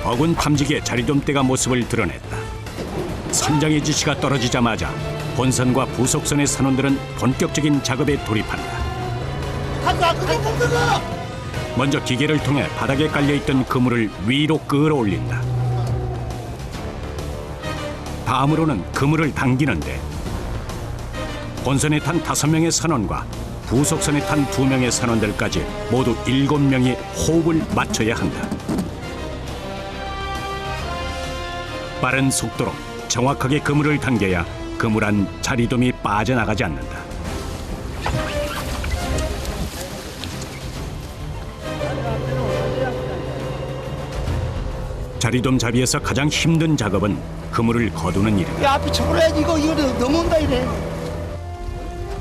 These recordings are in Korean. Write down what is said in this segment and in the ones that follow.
어군 탐지기의 자리돔대가 모습을 드러냈다. 선장의 지시가 떨어지자마자 본선과 부속선의 선원들은 본격적인 작업에 돌입한다. 먼저 기계를 통해 바닥에 깔려있던 그물을 위로 끌어올린다. 다음으로는 그물을 당기는데 본선에 탄 5명의 선원과 부속선에 탄 2명의 선원들까지 모두 7명이 호흡을 맞춰야 한다. 빠른 속도로 정확하게 그물을 당겨야 그물 안 자리돔이 빠져나가지 않는다. 자리돔 잡이에서 가장 힘든 작업은 그물을 거두는 일이다. 야, 앞에 쳐버려야지. 이거 넘어온다 이래.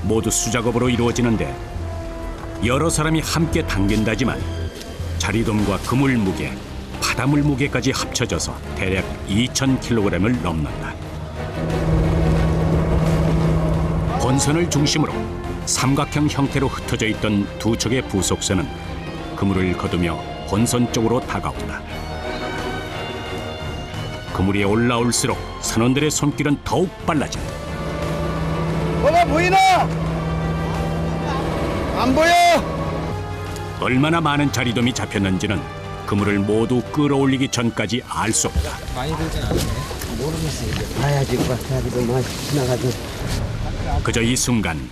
모두 수작업으로 이루어지는데 여러 사람이 함께 당긴다지만 자리돔과 그물 무게, 바닷물 무게까지 합쳐져서 대략 2,000kg을 넘는다. 본선을 중심으로 삼각형 형태로 흩어져 있던 두 척의 부속선은 그물을 거두며 본선 쪽으로 다가온다. 그물이 올라올수록 선원들의 손길은 더욱 빨라진다. 뭐가 보이나? 안 보여. 얼마나 많은 자리돔이 잡혔는지는 그물을 모두 끌어올리기 전까지 알 수 없다. 많이 들진 않았네. 모르겠어. 봐야지. 자리돔 많이 지나가지. 그저 이 순간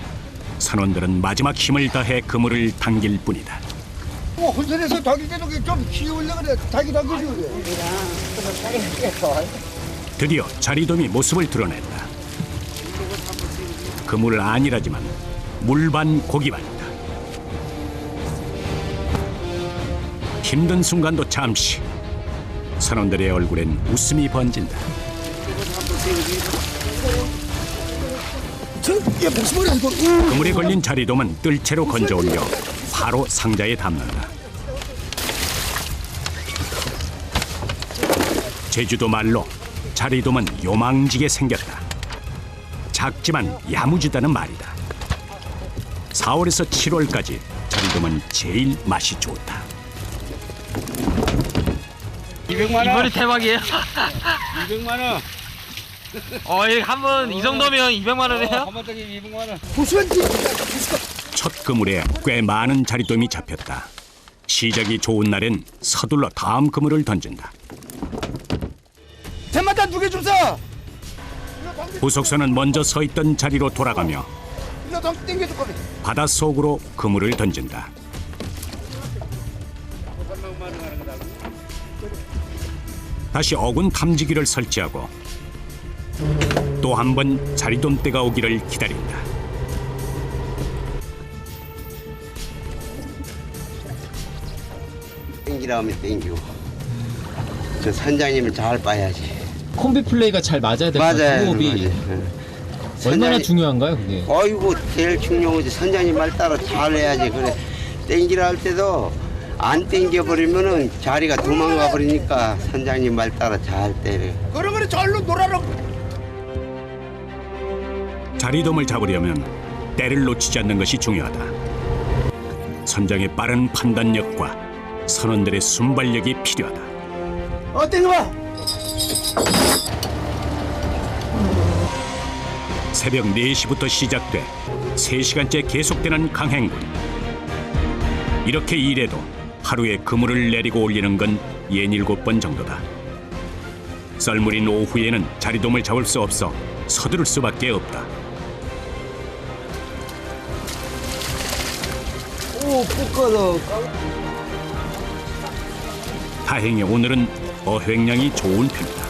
선원들은 마지막 힘을 다해 그물을 당길 뿐이다. 혼선에서 닭이 계속 좀 키우려고 그래. 닭이 당기지 그래. 드디어 자리돔이 모습을 드러냈다. 그물 안이라지만 물반 고기반이다. 힘든 순간도 잠시 선원들의 얼굴엔 웃음이 번진다. 얘 무슨 말이야 이거. 그물에 걸린 자리돔은 뜰채로 건져 올려 바로 상자에 담는다. 제주도 말로 자리돔은 요망지게 생겼다. 작지만 야무지다는 말이다. 4월에서 7월까지 자리돔은 제일 맛이 좋다. 200만 원. 이번이 대박이에요. 200만 원. 이거 한번 이 정도면 200만 원이에요? 한번 저기 200만 원. 부수한지. 첫 그물에 꽤 많은 자리돔이 잡혔다. 시작이 좋은 날엔 서둘러 다음 그물을 던진다. 대마단 2개 좀 사. 부속선은 먼저 서 있던 자리로 돌아가며 이거 당겨줄 거네. 바닷속으로 그물을 던진다. 다시 어군 탐지기를 설치하고 또 한 번 자리돔대가 오기를 기다린다. 땡기라 하면 땡기고 저 선장님을 잘 봐야지. 콤비 플레이가 잘 맞아야 될 것 같아요. 맞아요. 호흡이. 얼마나 중요한가요, 그게? 어이구 제일 중요하지. 선장님 말 따라 잘 해야지. 그래 땡기라 할 때도 안 땡겨버리면은 자리가 도망가 버리니까 선장님 말 따라 잘 때려. 그러면 절로 놀아라. 자리돔을 잡으려면 때를 놓치지 않는 것이 중요하다. 선장의 빠른 판단력과 선원들의 순발력이 필요하다. 땡겨봐. 새벽 4시부터 시작돼 3시간째 계속되는 강행군. 이렇게 일해도 하루에 그물을 내리고 올리는 건 67번 정도다. 썰물인 오후에는 자리돔을 잡을 수 없어 서두를 수밖에 없다. 오, 뽀까다. 다행히 오늘은 어획량이 좋은 편이다.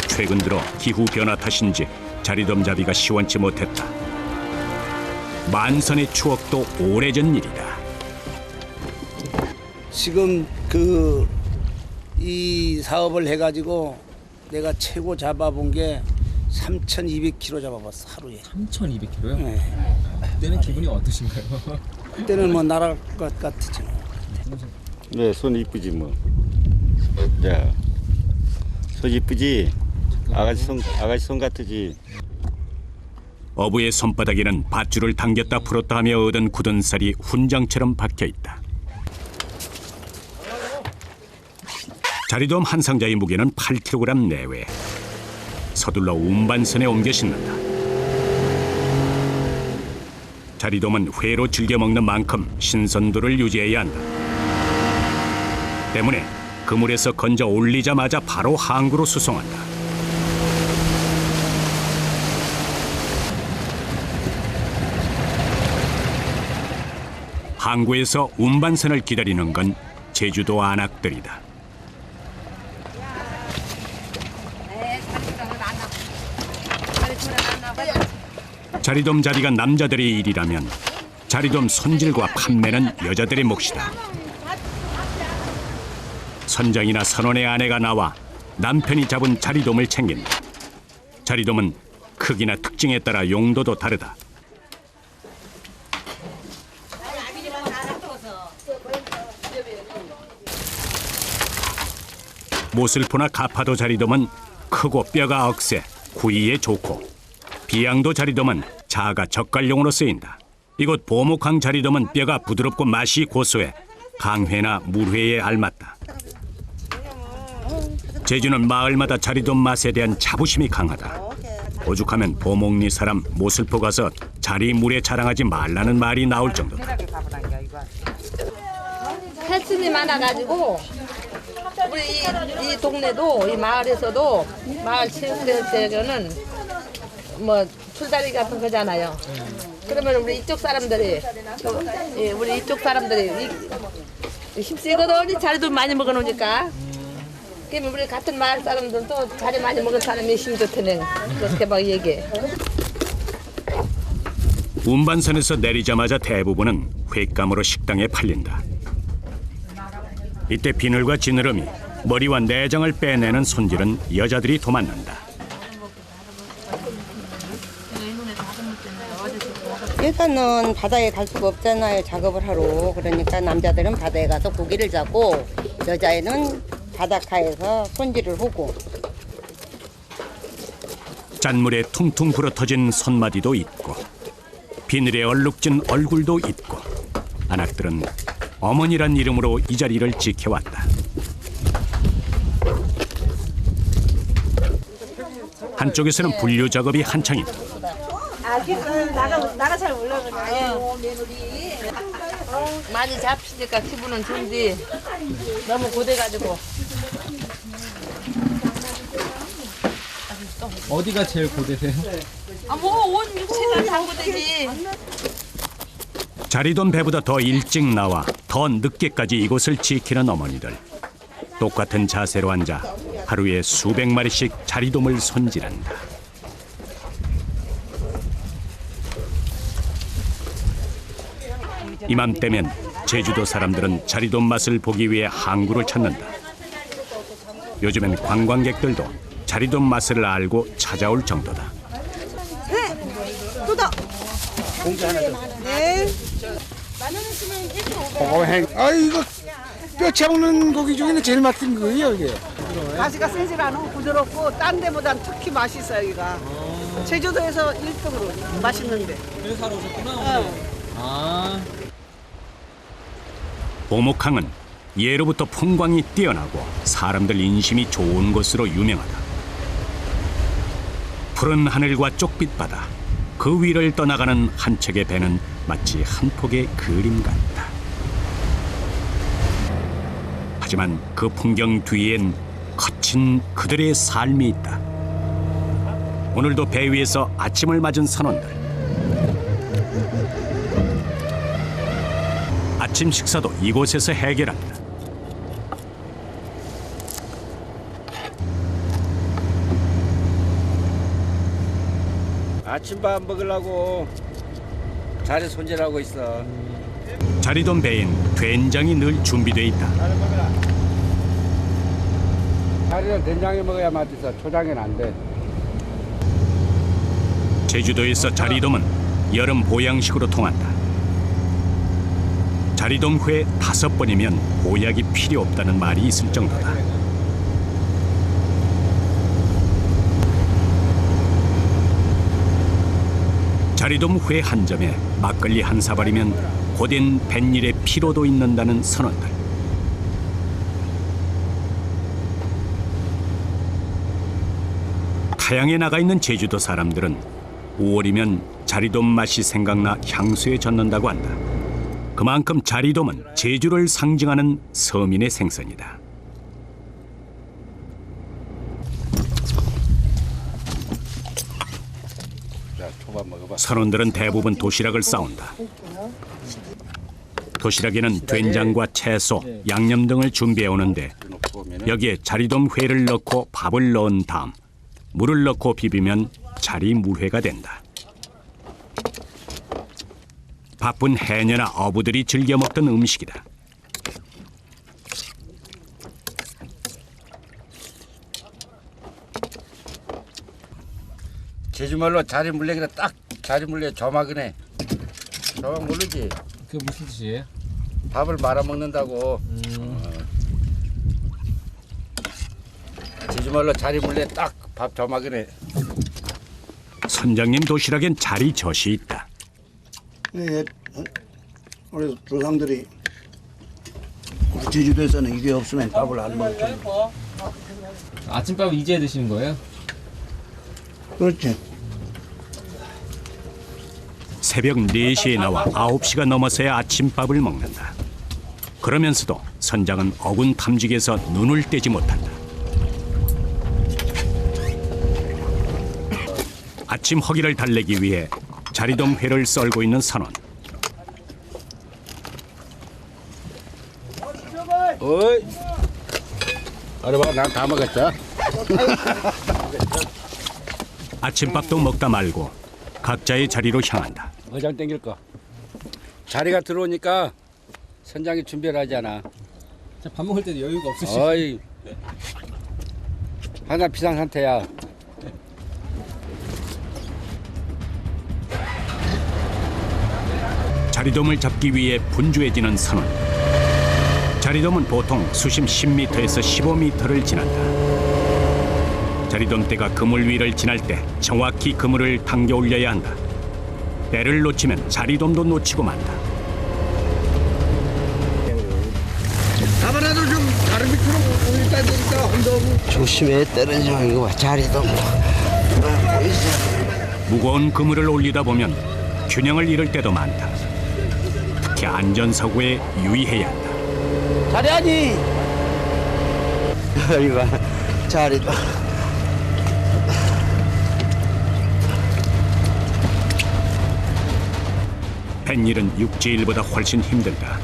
최근 들어 기후 변화 탓인지 자리돔 잡이가 시원치 못했다. 만선의 추억도 오래전 일이다. 지금 이 사업을 해가지고 내가 최고 잡아본 게 3,200kg 잡아봤어 하루에. 3,200kg요? 네. 그때는 기분이 어떠신가요? 그때는 뭐 날아갈 것 같았지. 네, 손 이쁘지 뭐. 야, 손 이쁘지? 아가씨 손 같으지? 어부의 손바닥에는 밧줄을 당겼다 풀었다 하며 얻은 굳은 살이 훈장처럼 박혀있다. 자리돔 한 상자의 무게는 8kg 내외. 서둘러 운반선에 옮겨 싣는다. 자리돔은 회로 즐겨 먹는 만큼 신선도를 유지해야 한다. 때문에 그물에서 건져 올리자마자 바로 항구로 수송한다. 항구에서 운반선을 기다리는 건 제주도 안악들이다. 자리돔 자리가 남자들의 일이라면 자리돔 손질과 판매는 여자들의 몫이다. 선장이나 선원의 아내가 나와 남편이 잡은 자리돔을 챙긴다. 자리돔은 크기나 특징에 따라 용도도 다르다. 모슬포나 가파도 자리돔은 크고 뼈가 억세, 구이에 좋고, 비양도 자리돔은 자가 젓갈용으로 쓰인다. 이곳 보목항 자리돔은 뼈가 부드럽고 맛이 고소해 강회나 물회에 알맞다. 제주는 마을마다 자리돔 맛에 대한 자부심이 강하다. 오죽하면 보목리 사람 모슬포 가서 자리 물에 자랑하지 말라는 말이 나올 정도다. 헬스이 많아가지고 우리 이 동네도 이 마을에서도 마을 체육대회는 뭐 출다리 같은 거잖아요. 그러면 우리 이쪽 사람들이 힘쓰거든. 자리도 많이 먹어놓으니까. 그러면 우리 같은 마을 사람들도 자리 많이 먹은 사람이 힘 좋다는 그렇게 막 얘기해. 운반선에서 내리자마자 대부분은 횟감으로 식당에 팔린다. 이때 비늘과 지느러미, 머리와 내장을 빼내는 손질은 여자들이 도맡는다. 일단은 바다에 갈 수가 없잖아요. 작업을 하러. 그러니까 남자들은 바다에 가서 고기를 잡고 여자애는 바닷가에서 손질을 하고. 짠물에 퉁퉁 불어터진 손마디도 있고 비늘에 얼룩진 얼굴도 있고 안악들은 어머니란 이름으로 이 자리를 지켜왔다. 한쪽에서는 분류 작업이 한창이다. 나가 잘 올라가요. 많이 잡히니까 기분은 좋은데 너무 고돼가지고. 어디가 제일 고되세요? 온 육체가 다 고되지. 자리돔 배보다 더 일찍 나와 더 늦게까지 이곳을 지키는 어머니들. 똑같은 자세로 앉아 하루에 수백 마리씩 자리돔을 손질한다. 이맘때면 제주도 사람들은 자리돔 맛을 보기 위해 항구를 찾는다. 요즘엔 관광객들도 자리돔 맛을 알고 찾아올 정도다. 이거 뼈 채우는 고기 중에는 제일 맛있는 거예요, 이게. 가시가 세질 않고 부드럽고 딴 데보단 특히 맛있어요, 여기가. 제주도에서 1등으로 맛있는데. 그래서 사러 오셨구나. 보목항은 예로부터 풍광이 뛰어나고 사람들 인심이 좋은 곳으로 유명하다. 푸른 하늘과 쪽빛 바다, 그 위를 떠나가는 한 척의 배는 마치 한 폭의 그림 같다. 하지만 그 풍경 뒤엔 거친 그들의 삶이 있다. 오늘도 배 위에서 아침을 맞은 선원들. 아침 식사도 이곳에서 해결한다. 아침밥 먹으려고 자리 손질하고 있어. 자리돔 배엔 된장이 늘 준비돼 있다. 자리는 된장에 먹어야 맛있어. 초장에는 안 돼. 제주도에서 자리돔은 여름 보양식으로 통한다. 자리돔 회 5번이면 보약이 필요 없다는 말이 있을 정도다. 자리돔 회 한 점에 막걸리 한 사발이면 고된 뱃일의 피로도 있는다는 선원들. 타양에 나가 있는 제주도 사람들은 5월이면 자리돔 맛이 생각나 향수에 젓는다고 한다. 그만큼 자리돔은 제주를 상징하는 서민의 생선이다. 자, 초밥 먹어봐. 선원들은 대부분 도시락을 싸온다. 도시락에는 된장과 채소, 양념 등을 준비해 오는데 여기에 자리돔 회를 넣고 밥을 넣은 다음 물을 넣고 비비면 자리무회가 된다. 바쁜 해녀나 어부들이 즐겨 먹던 음식이다. 제주말로 자리물레기라 딱 자리물레 조막이네. 조막 모르지? 그게 무슨 뜻이에요? 밥을 말아 먹는다고. 제주말로 자리물레 딱 밥 조막이네. 선장님 도시락엔 자리젓이 있다. 네, 우리 조상들이 제주도에서는 이게 없으면 밥을 안 먹죠. 아침밥을 이제 드시는 거예요? 그렇지. 새벽 4시에 나와 9시가 넘어서야 아침밥을 먹는다. 그러면서도 선장은 어군 탐직에서 눈을 떼지 못한다. 아침 허기를 달래기 위해 자리돔 회를 썰고 있는 선원. 어이. 알아봐, 난 다 먹었죠. 아침밥도 먹다 말고 각자의 자리로 향한다. 어장 땡길 거. 자리가 들어오니까 선장이 준비를 하잖아. 밥 먹을 때도 여유가 없으시죠? 어이. 항상 비상 상태야. 자리돔을 잡기 위해 분주해지는 선원. 자리돔은 보통 수심 10m에서 15m를 지난다. 자리돔대가 그물 위를 지날 때 정확히 그물을 당겨 올려야 한다. 때를 놓치면 자리돔도 놓치고 만다. 가만히도 좀 다른 밑으로 올리다 보니까 혼자 조심해 떨어지면 이거 봐. 자리돔. 무거운 그물을 올리다 보면 균형을 잃을 때도 많다. 특히 안전사고에 유의해야 한다. 잘해야지. 이거 자리돔. 뱃일은 육지일보다 훨씬 힘들다.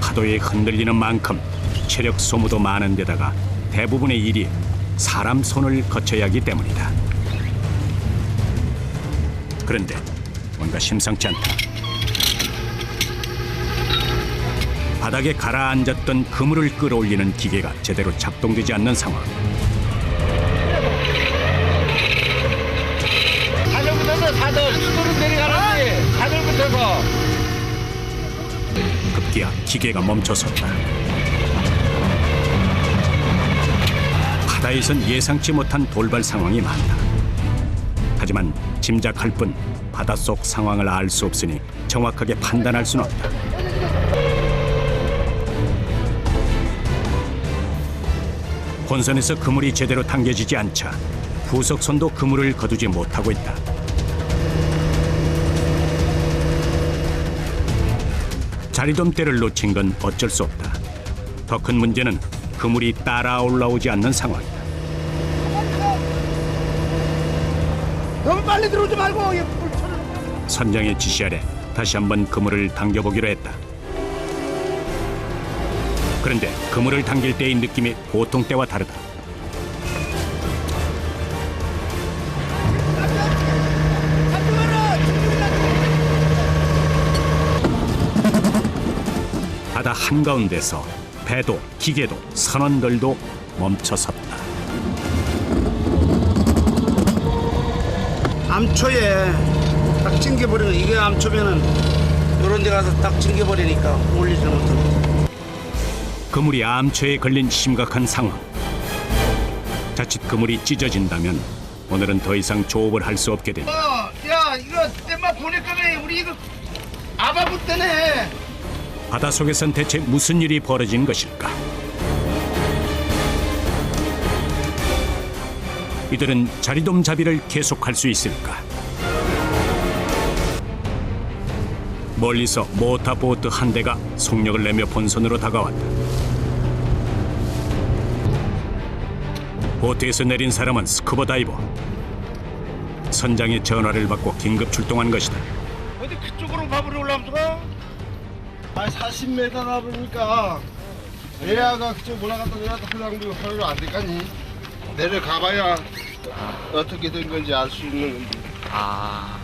파도에 흔들리는 만큼 체력 소모도 많은 데다가 대부분의 일이 사람 손을 거쳐야 하기 때문이다. 그런데 뭔가 심상치 않다. 바닥에 가라앉았던 그물을 끌어올리는 기계가 제대로 작동되지 않는 상황. 사들부터서 사들 수도로 내려가는데 사들부터서. 급기야 기계가 멈춰섰다. 바다에선 예상치 못한 돌발 상황이 많다. 하지만 짐작할 뿐 바닷속 상황을 알 수 없으니 정확하게 판단할 수는 없다. 본선에서 그물이 제대로 당겨지지 않자 후석선도 그물을 거두지 못하고 있다. 자리돔대를 놓친 건 어쩔 수 없다. 더 큰 문제는 그물이 따라 올라오지 않는 상황이다. 너무 빨리 들어오지 말고 선장의 지시 아래 다시 한번 그물을 당겨보기로 했다. 그런데 그물을 당길 때의 느낌이 보통 때와 다르다. 바다 한가운데서 배도 기계도 선원들도 멈춰섰다. 암초에 딱 찡겨버리는 이게 암초면은 이런 데 가서 딱 찡겨버리니까 올리지 못합니다. 그물이 암초에 걸린 심각한 상황. 자칫 그물이 찢어진다면 오늘은 더 이상 조업을 할 수 없게 된다. 야 이거 땜마 보니까 우리 이거 아바부 때네. 바닷속에선 대체 무슨 일이 벌어진 것일까? 이들은 자리돔 잡이를 계속할 수 있을까? 멀리서 모터보트 한 대가 속력을 내며 본선으로 다가왔다. 보트에서 내린 사람은 스쿠버 다이버. 선장의 전화를 받고 긴급 출동한 것이다. 어디 그쪽으로 밥으로 올라오면서? 아 40m 나보니까 애야가 그쪽 올라갔다 내려갔다 하려고 하려고 안 될까니? 내려가봐야 어떻게 된 건지 알 수 있는 건데. 아,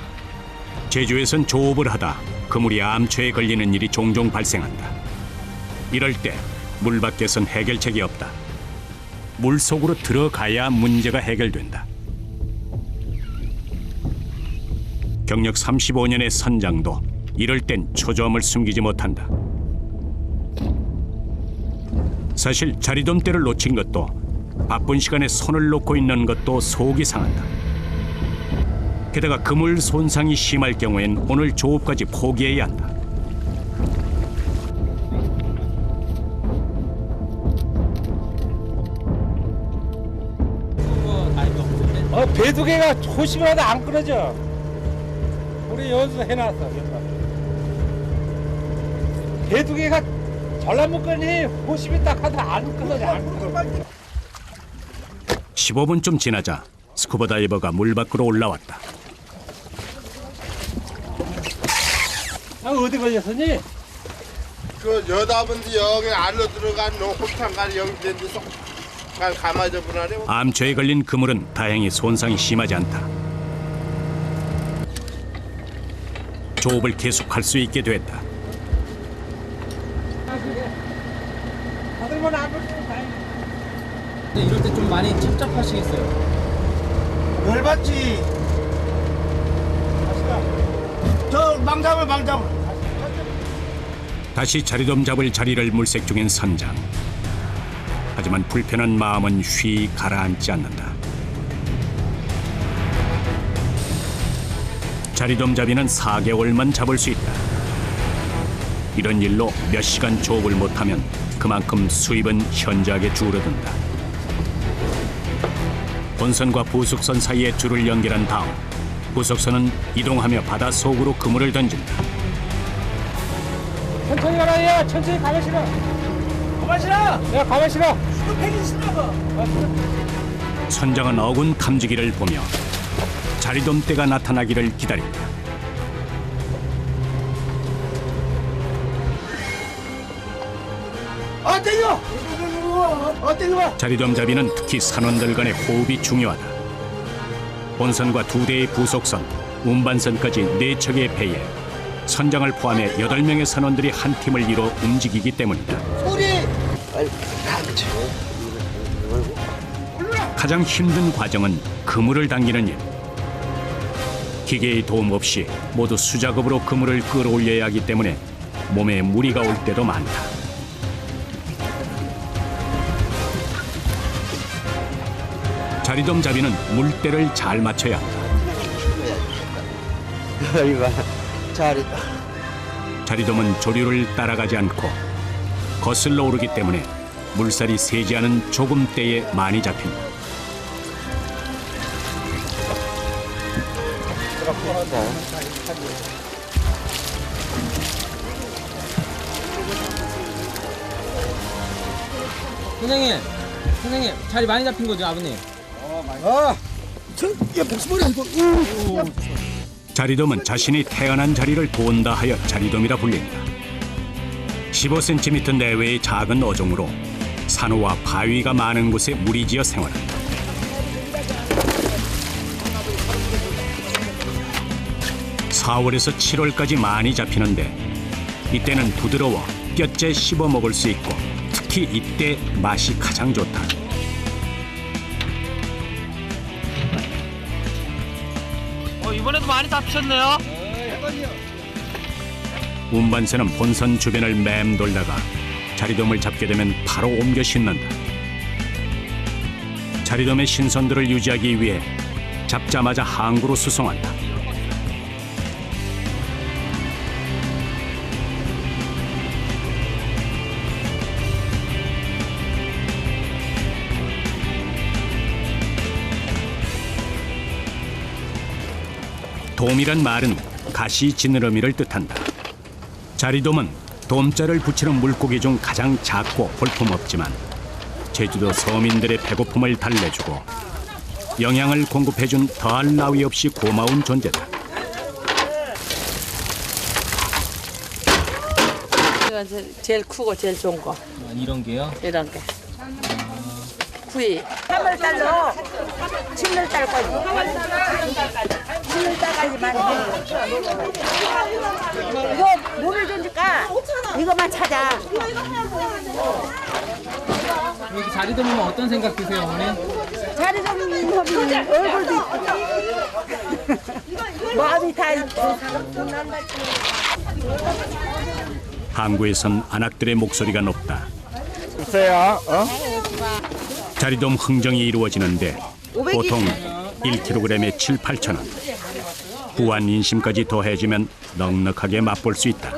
제주에선 조업을 하다 그물이 암초에 걸리는 일이 종종 발생한다. 이럴 때 물 밖에선 해결책이 없다. 물 속으로 들어가야 문제가 해결된다. 경력 35년의 선장도 이럴 땐 초조함을 숨기지 못한다. 사실 자리돔대를 놓친 것도 바쁜 시간에 손을 놓고 있는 것도 속이 상한다. 게다가 그물 손상이 심할 경우엔 오늘 조업까지 포기해야 한다. 배 두 개가 조심하다 안 끊어져. 우리 여기서 해놨어. 배 두 개가 전라북권이 호심이 딱 하다 안 끊어져. 안 끊어져. 15분쯤 지나자 스쿠버 다이버가 물 밖으로 올라왔다. 아, 어디 걸렸었니? 그 여자분들 여기 안으로 들어간 홈탕가리 여기 있는 데서 가마져 보나래. 암초에 걸린 그물은 다행히 손상이 심하지 않다. 조업을 계속할 수 있게 됐다. 다들만 안 걸리면 다행이다. 근데 이럴 때 좀 많이 찝찝하시겠어요? 열받지. 저 망잡을. 다시 자리돔 잡을 자리를 물색 중인 선장. 하지만 불편한 마음은 쉬 가라앉지 않는다. 자리돔 잡이는 4개월만 잡을 수 있다. 이런 일로 몇 시간 조업을 못하면 그만큼 수입은 현저하게 줄어든다. 본선과 부속선 사이에 줄을 연결한 다음 부속선은 이동하며 바다 속으로 그물을 던진다. 천천히 가라, 야. 천천히 가만 실어. 가만 실어. 야, 가만 실어. 팽이 실어. 선장은 어군 탐지기를 보며 자리돔대가 나타나기를 기다린다. 땡겨. 자리돔 잡이는 특히 산원들 간의 호흡이 중요하다. 본선과 2대의 부속선, 운반선까지 4척의 배에 선장을 포함해 8명의 선원들이 한 팀을 이뤄 움직이기 때문이다. 가장 힘든 과정은 그물을 당기는 일. 기계의 도움 없이 모두 수작업으로 그물을 끌어올려야 하기 때문에 몸에 무리가 올 때도 많다. 자리돔 잡이는 물때를 잘 맞춰야 한다. 이거 잘했다. 자리돔은 조류를 따라가지 않고 거슬러 오르기 때문에 물살이 세지 않은 조금 때에 많이 잡힌다. 선생님 자리 많이 잡힌 거죠, 아버님? 자리돔은 자신이 태어난 자리를 본다 하여 자리돔이라 불린다. 15cm 내외의 작은 어종으로 산호와 바위가 많은 곳에 무리지어 생활한다. (4월에서 7월까지) 많이 잡히는데 이때는 부드러워 뼈째 씹어 먹을 수 있고 특히 이때 맛이 가장 좋다. 이번에도 많이 잡히셨네요. 운반선은 본선 주변을 맴돌다가 자리돔을 잡게 되면 바로 옮겨 싣는다. 자리돔의 신선도를 유지하기 위해 잡자마자 항구로 수송한다. 돔이란 말은 가시 지느러미를 뜻한다. 자리돔은 돔자를 붙이는 물고기 중 가장 작고 볼품없지만 제주도 서민들의 배고픔을 달래주고 영양을 공급해준 더할 나위 없이 고마운 존재다. 이건 제일 크고 제일 좋은 거. 이런 게요? 이런 게. 구이. 3월달로 7월달까지. 7월달까지만 이거 물을 주니까 이거만 찾아. 여기 자리 보면 어떤 생각 드세요, 어머니? 자리 좀 얼굴도 이쁘고 마음이 다 이쁘고. 항구에선 안악들의 목소리가 높다. 있어요. 자리돔 흥정이 이루어지는데 보통 1kg에 7, 8천 원. 후한 인심까지 더해지면 넉넉하게 맛볼 수 있다.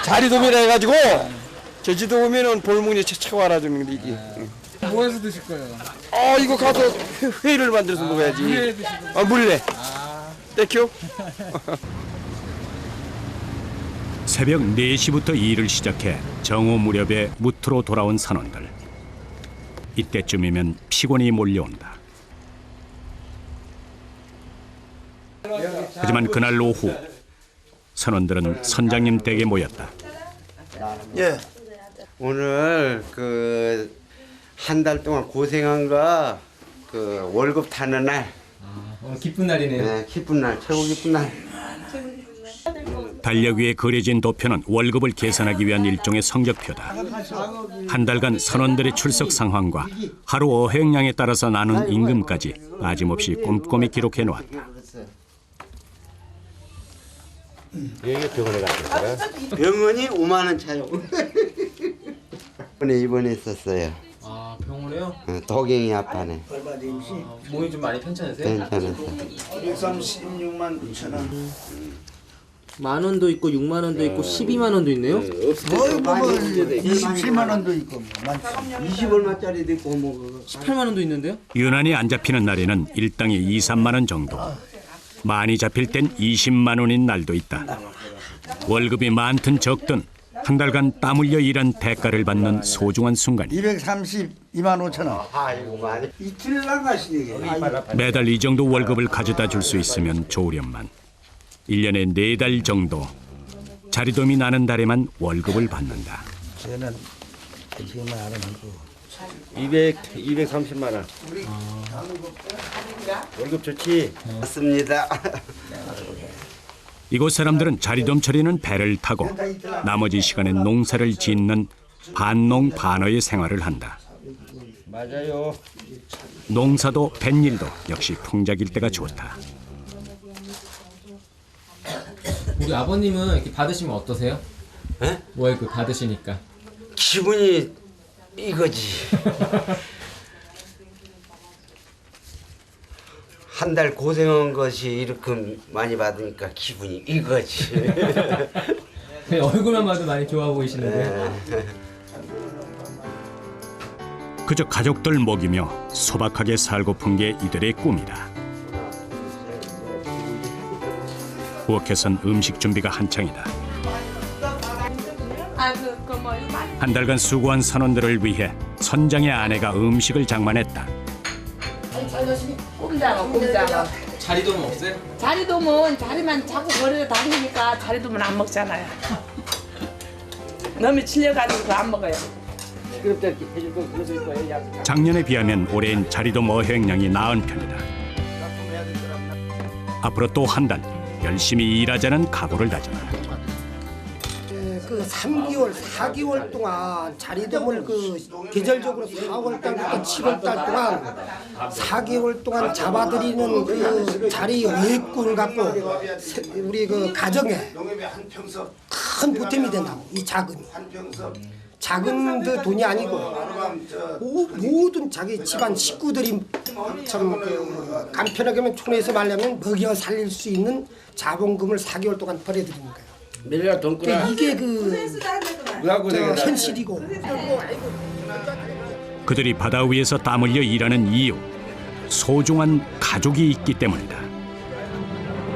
자리돔이라 해가지고 제주도 오면은 볼무늬 채채고 알아주는 게 이게. 뭐 해서 드실 거예요? 이거 가서 회를 만들어서 먹어야지. 회 드시고. 물래. 땡큐. 새벽 4시부터 일을 시작해 정오 무렵에 무트로 돌아온 선원들. 이때쯤이면 피곤이 몰려온다. 하지만 그날 오후 선원들은 선장님 댁에 모였다. 예. 오늘 그 한 달 동안 고생한 거 그 월급 타는 날. 오늘 기쁜 날이네요. 네, 기쁜 날, 최고 기쁜 날. 달력 위에 그려진 도표는 월급을 계산하기 위한 일종의 성적표다. 한 달간 선원들의 출석 상황과 하루 어획량에 따라서 나눈 임금까지 빠짐없이 꼼꼼히 기록해 놓았다. 병원이 5만 원 차요. 이번에 입원했었어요. 아, 병원에요? 도경이 아파네. 몸이 좀 많이 괜찮으세요? 괜찮았어. 136만 9천 원. 만 원도 있고 6만 원도 있고 12만 원도 있네요. 27만 원도 있고. 20얼마짜리도 있고 뭐. 18만 원도 있는데요? 유난히 안 잡히는 날에는 일당에 2, 3만 원 정도. 많이 잡힐 땐 20만 원인 날도 있다. 월급이 많든 적든 한 달간 땀 흘려 일한 대가를 받는 소중한 순간이. 232만 5천 원. 아이고 많이. 이틀 나가시네. 매달 이 정도 월급을 가져다 줄 수 있으면 좋으련만 1년에 4달 정도 자리돔이 나는 달에만 월급을 받는다. 저는 지금 알아는 230만 원. 월급 좋지? 맞습니다. 이곳 사람들은 자리돔 처리는 배를 타고 나머지 시간엔 농사를 짓는 반농 반어의 생활을 한다. 맞아요. 농사도 뱃일도 역시 풍작일 때가 좋다. 우리 아버님은 이렇게 받으시면 어떠세요? 에? 월급 받으시니까. 기분이 이거지. 한 달 고생한 것이 이렇게 많이 받으니까 기분이 이거지. 얼굴만 봐도 많이 좋아 보이시는데. 그저 가족들 먹이며 소박하게 살고픈 게 이들의 꿈이다. 부엌에선 음식 준비가 한창이다. 한 달간 수고한 선원들을 위해 선장의 아내가 음식을 장만했다. 꼼장어. 자리돔은 없어요? 자리돔은 자리만 자꾸 버리러 다니니까 자리돔은 안 먹잖아요. 너무 질려가지고 안 먹어요. 작년에 비하면 올해는 자리돔 어획량이 나은 편이다. 앞으로 또 한 달 열심히 일하자는 각오를 다졌다. 그 3개월, 4개월 동안 자리돔을 그 계절적으로 4월 달부터 7월 달 동안 4개월 동안 잡아들이는 그 자리 어획꾼을 갖고 우리 그 가정에 큰 보탬이 된다고. 이 자금이. 작은 그 돈이 아니고 모든 자기 집안 식구들이 참 그 간편하게만 촌에서 말하면 먹여 살릴 수 있는 자본금을 4개월 동안 벌어들이는 거예요. 매달 돈 꾸나. 이게 그 현실이고. 그들이 바다 위에서 땀 흘려 일하는 이유, 소중한 가족이 있기 때문이다.